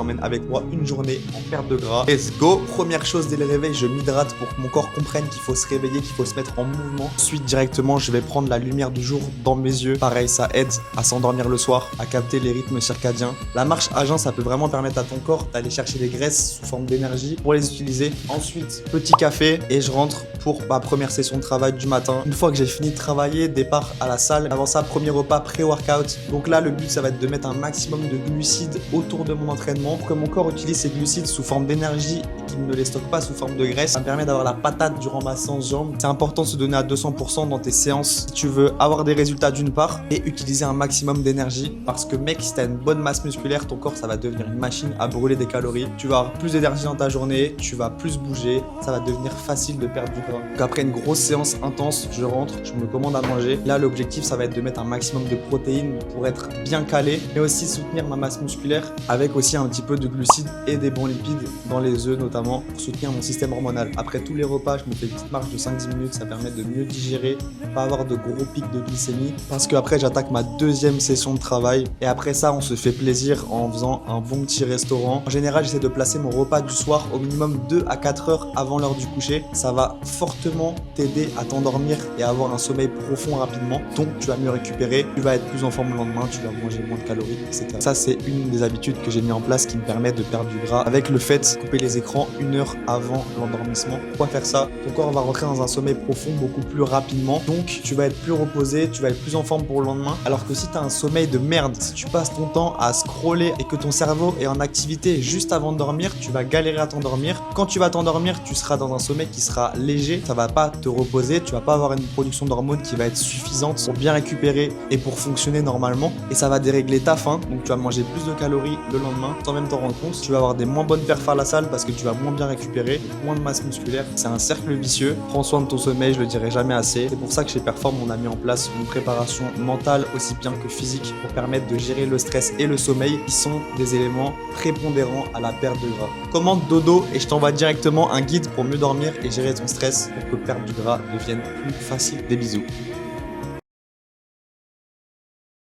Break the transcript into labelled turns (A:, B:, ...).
A: J'emmène avec moi une journée en perte de gras. Let's go. Première chose dès le réveil, je m'hydrate pour que mon corps comprenne qu'il faut se réveiller, qu'il faut se mettre en mouvement. Ensuite, directement, je vais prendre la lumière du jour dans mes yeux. Pareil, ça aide à s'endormir le soir, à capter les rythmes circadiens. La marche à jeun, ça peut vraiment permettre à ton corps d'aller chercher des graisses sous forme d'énergie pour les utiliser. Ensuite, petit café et je rentre pour ma première session de travail du matin. Une fois que j'ai fini de travailler, départ à la salle. Avant ça, premier repas pré-workout. Donc là, le but, ça va être de mettre un maximum de glucides autour de mon entraînement pour que mon corps utilise ces glucides sous forme d'énergie et qu'il ne les stocke pas sous forme de graisse. Ça me permet d'avoir la patate durant ma séance jambes. C'est important de se donner à 200% dans tes séances si tu veux avoir des résultats d'une part et utiliser un maximum d'énergie parce que mec, si tu as une bonne masse musculaire, ton corps, ça va devenir une machine à brûler des calories. Tu vas avoir plus d'énergie dans ta journée, tu vas plus bouger, ça va devenir facile de perdre du gras. Donc après une grosse séance intense, je rentre, je me commande à manger. Là, l'objectif, ça va être de mettre un maximum de protéines pour être bien calé, mais aussi soutenir ma masse musculaire avec aussi un petit peu de glucides et des bons lipides dans les œufs notamment pour soutenir mon système hormonal. Après tous les repas, je me fais une petite marche de 5-10 minutes, ça permet de mieux digérer, pas avoir de gros pics de glycémie parce qu'après j'attaque ma deuxième session de travail et après ça on se fait plaisir en faisant un bon petit restaurant. En général, j'essaie de placer mon repas du soir au minimum 2 à 4 heures avant l'heure du coucher. Ça va fortement t'aider à t'endormir et à avoir un sommeil profond rapidement, donc tu vas mieux récupérer, tu vas être plus en forme le lendemain, tu vas manger moins de calories, etc. Ça, c'est une des habitudes que j'ai mis en place qui me permet de perdre du gras avec le fait de couper les écrans 1 heure avant l'endormissement. Pourquoi faire ça? Ton corps va rentrer dans un sommeil profond beaucoup plus rapidement, donc tu vas être plus reposé, tu vas être plus en forme pour le lendemain. Alors que si tu as un sommeil de merde, si tu passes ton temps à scroller et que ton cerveau est en activité juste avant de dormir, tu vas galérer à t'endormir. Quand tu vas t'endormir, tu seras dans un sommeil qui sera léger, ça va pas te reposer, tu vas pas avoir une production d'hormones qui va être suffisante pour bien récupérer et pour fonctionner normalement, et ça va dérégler ta faim, donc tu vas manger plus de calories le lendemain sans même t'en rendre compte. Tu vas avoir des moins bonnes perfs à la salle parce que tu vas moins bien récupérer, moins de masse musculaire. C'est un cercle vicieux. Prends soin de ton sommeil, je le dirai jamais assez. C'est pour ça que chez Perform on a mis en place une préparation mentale aussi bien que physique pour permettre de gérer le stress et le sommeil qui sont des éléments prépondérants à la perte de gras. Commande Dodo et je t'envoie directement un guide pour mieux dormir et gérer ton stress pour que perdre du gras devienne plus facile. Des bisous.